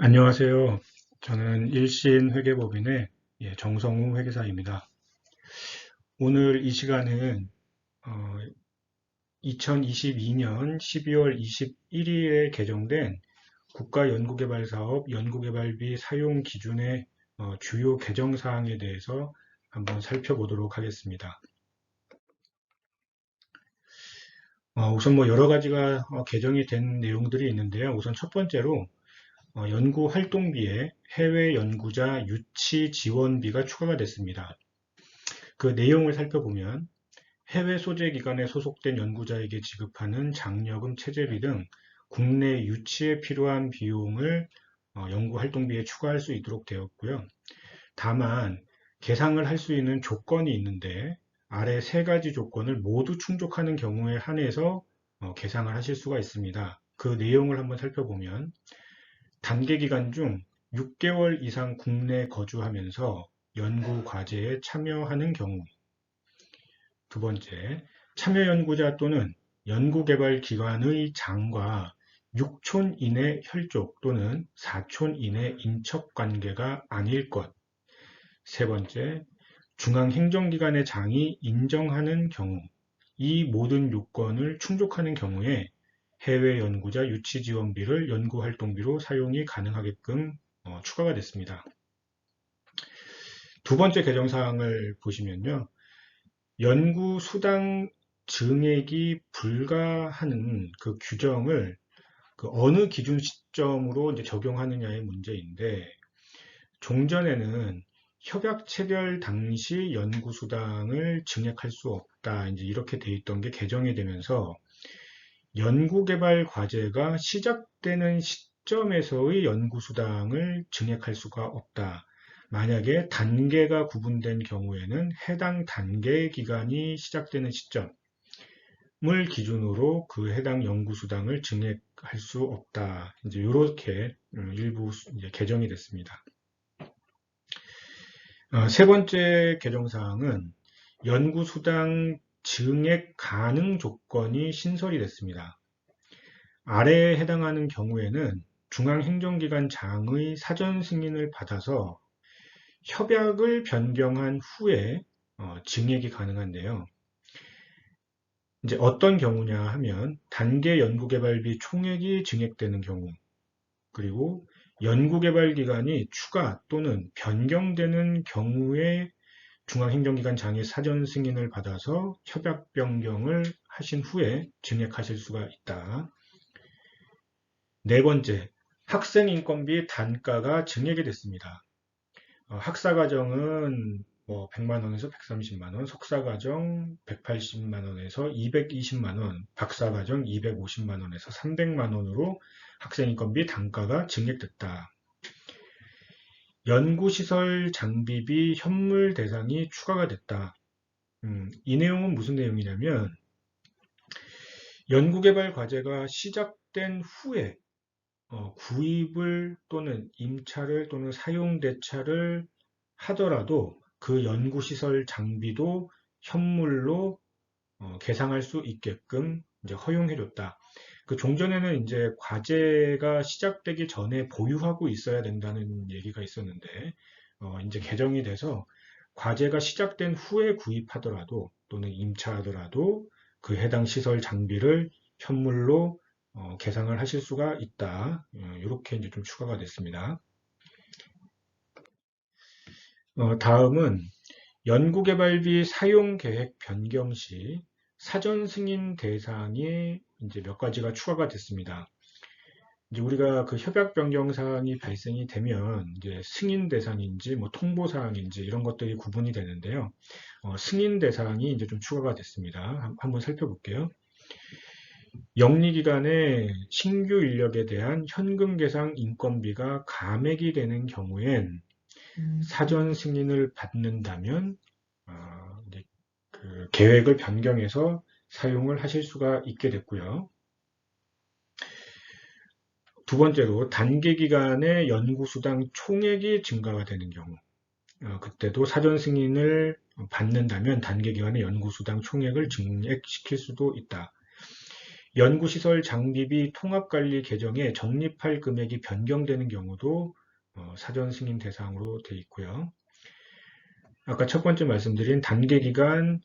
안녕하세요. 저는 일신 회계법인의 정성우 회계사입니다. 오늘 이 시간은 2022년 12월 21일에 개정된 국가연구개발사업 연구개발비 사용 기준의 주요 개정 사항에 대해서 한번 살펴보도록 하겠습니다. 우선 여러 가지가 개정이 된 내용들이 있는데요. 우선 첫 번째로 연구 활동비에 해외 연구자 유치 지원비가 추가가 됐습니다. 그 내용을 살펴보면 해외 소재 기관에 소속된 연구자에게 지급하는 장려금, 체재비 등 국내 유치에 필요한 비용을 연구 활동비에 추가할 수 있도록 되었고요. 다만 계상을 할 수 있는 조건이 있는데 아래 세 가지 조건을 모두 충족하는 경우에 한해서 계상을 하실 수가 있습니다. 그 내용을 한번 살펴보면 단계 기간 중 6개월 이상 국내 거주하면서 연구 과제에 참여하는 경우. 두 번째, 참여 연구자 또는 연구개발 기관의 장과 6촌 이내 혈족 또는 4촌 이내 인척 관계가 아닐 것. 세 번째, 중앙행정기관의 장이 인정하는 경우. 이 모든 요건을 충족하는 경우에 해외 연구자 유치 지원비를 연구활동비로 사용이 가능하게끔 추가가 됐습니다. 두 번째 개정사항을 보시면요. 연구 수당 증액이 불가하는 그 규정을 그 어느 기준 시점으로 이제 적용하느냐의 문제인데, 종전에는 협약 체결 당시 연구 수당을 증액할 수 없다, 이제 이렇게 돼 있던 게 개정이 되면서 연구개발 과제가 시작되는 시점에서의 연구수당을 증액할 수가 없다. 만약에 단계가 구분된 경우에는 해당 단계 기간이 시작되는 시점을 기준으로 그 해당 연구수당을 증액할 수 없다. 이제 이렇게 일부 이제 개정이 됐습니다. 세 번째 개정사항은 연구수당 증액 가능 조건이 신설이 됐습니다. 아래에 해당하는 경우에는 중앙행정기관 장의 사전 승인을 받아서 협약을 변경한 후에 증액이 가능한데요. 이제 어떤 경우냐 하면 단계 연구개발비 총액이 증액되는 경우, 그리고 연구개발기간이 추가 또는 변경되는 경우에 중앙행정기관 장의 사전 승인을 받아서 협약 변경을 하신 후에 증액하실 수가 있다. 네 번째, 학생인건비 단가가 증액이 됐습니다. 학사과정은 100만 원에서 130만 원, 석사과정 180만 원에서 220만 원, 박사과정 250만 원에서 300만 원으로 학생인건비 단가가 증액됐다. 연구시설 장비비 현물 대상이 추가가 됐다. 이 내용은 무슨 내용이냐면 연구개발 과제가 시작된 후에 구입을 또는 임차를 또는 사용 대차를 하더라도 그 연구시설 장비도 현물로 계상할 수 있게끔 이제 허용해줬다. 그 종전에는 이제 과제가 시작되기 전에 보유하고 있어야 된다는 얘기가 있었는데 이제 개정이 돼서 과제가 시작된 후에 구입하더라도 또는 임차하더라도 그 해당 시설 장비를 현물로 계상을 하실 수가 있다. 이렇게 이제 좀 추가가 됐습니다. 다음은 연구개발비 사용계획 변경 시 사전 승인 대상이 이제 몇 가지가 추가가 됐습니다. 이제 우리가 그 협약 변경 사항이 발생이 되면 이제 승인 대상인지 통보 사항인지 이런 것들이 구분이 되는데요. 승인 대상이 이제 좀 추가가 됐습니다. 한번 살펴볼게요. 영리기관의 신규 인력에 대한 현금 계상 인건비가 감액이 되는 경우엔 사전 승인을 받는다면 이제 그 계획을 변경해서 사용을 하실 수가 있게 됐고요. 두 번째로 단계 기간의 연구수당 총액이 증가가 되는 경우 그때도 사전 승인을 받는다면 단계 기간의 연구수당 총액을 증액시킬 수도 있다. 연구시설 장비비 통합관리 개정에 적립할 금액이 변경되는 경우도 사전 승인 대상으로 되어 있고요. 아까 첫 번째 말씀드린 단계기간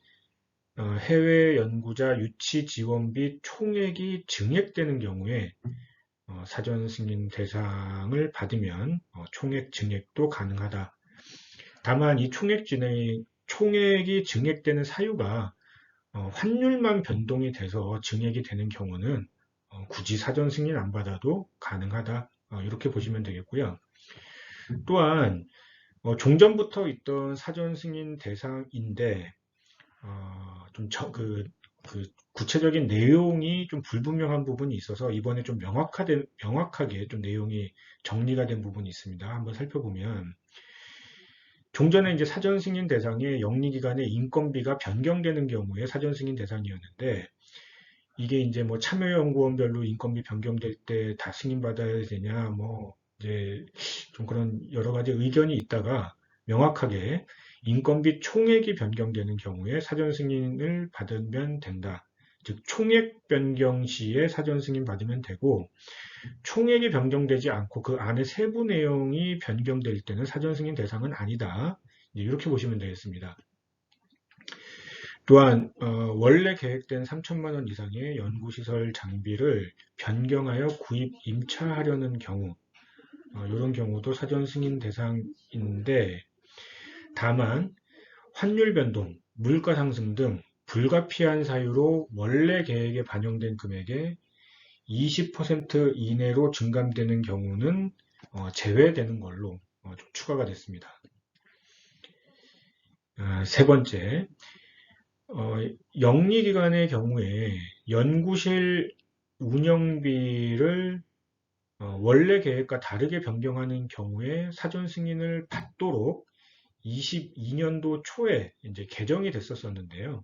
해외 연구자 유치 지원비 총액이 증액되는 경우에 사전 승인 대상을 받으면 총액 증액도 가능하다. 다만 이 총액이 증액되는 사유가 환율만 변동이 돼서 증액이 되는 경우는 굳이 사전 승인 안 받아도 가능하다. 이렇게 보시면 되겠고요. 또한 종전부터 있던 사전 승인 대상인데 구체적인 내용이 좀 불분명한 부분이 있어서 이번에 좀 명확하게 좀 내용이 정리가 된 부분이 있습니다. 한번 살펴보면 종전에 이제 사전 승인 대상에 영리기관의 인건비가 변경되는 경우에 사전 승인 대상이었는데 이게 이제 뭐 참여연구원별로 인건비 변경될 때 다 승인받아야 되냐 뭐 이제 좀 그런 여러 가지 의견이 있다가 명확하게 인건비 총액이 변경되는 경우에 사전 승인을 받으면 된다. 즉 총액 변경 시에 사전 승인 받으면 되고 총액이 변경되지 않고 그 안에 세부 내용이 변경될 때는 사전 승인 대상은 아니다. 이렇게 보시면 되겠습니다. 또한 원래 계획된 3천만 원 이상의 연구시설 장비를 변경하여 구입 임차하려는 경우 이런 경우도 사전 승인 대상인데 다만 환율 변동, 물가 상승 등 불가피한 사유로 원래 계획에 반영된 금액의 20% 이내로 증감되는 경우는 제외되는 걸로 좀 추가가 됐습니다. 세 번째, 영리기관의 경우에 연구실 운영비를 원래 계획과 다르게 변경하는 경우에 사전 승인을 받도록 22년도 초에 이제 개정이 됐었는데요.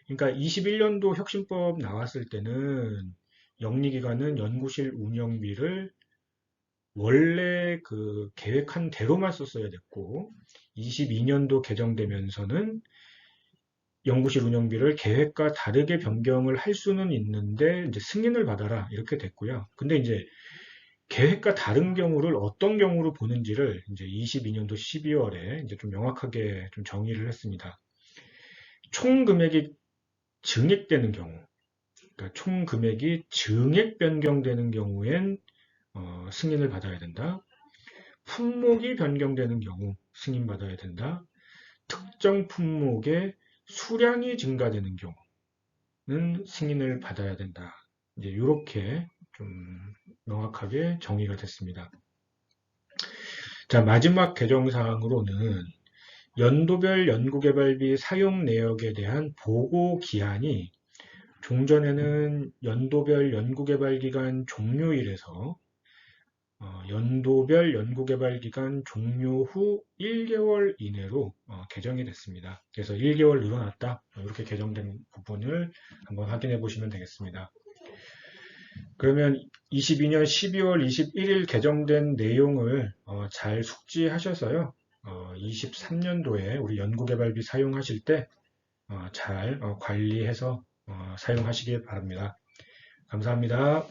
그러니까 21년도 혁신법 나왔을 때는 영리기관은 연구실 운영비를 원래 그 계획한 대로만 썼어야 됐고 22년도 개정되면서는 연구실 운영비를 계획과 다르게 변경을 할 수는 있는데 이제 승인을 받아라 이렇게 됐고요. 근데 이제 계획과 다른 경우를 어떤 경우로 보는지를 이제 22년도 12월에 이제 좀 명확하게 좀 정의를 했습니다. 총 금액이 증액되는 경우, 그러니까 총 금액이 증액 변경되는 경우엔 승인을 받아야 된다. 품목이 변경되는 경우 승인받아야 된다. 특정 품목의 수량이 증가되는 경우는 승인을 받아야 된다. 이제 이렇게 좀 명확하게 정의가 됐습니다. 자, 마지막 개정사항으로는 연도별 연구개발비 사용 내역에 대한 보고 기한이 종전에는 연도별 연구개발기간 종료일에서 연도별 연구개발기간 종료 후 1개월 이내로 개정이 됐습니다. 그래서 1개월 늘어났다. 이렇게 개정된 부분을 한번 확인해 보시면 되겠습니다. 그러면 22년 12월 21일 개정된 내용을 잘 숙지하셔서요. 23년도에 우리 연구개발비 사용하실 때 잘 관리해서 사용하시길 바랍니다. 감사합니다.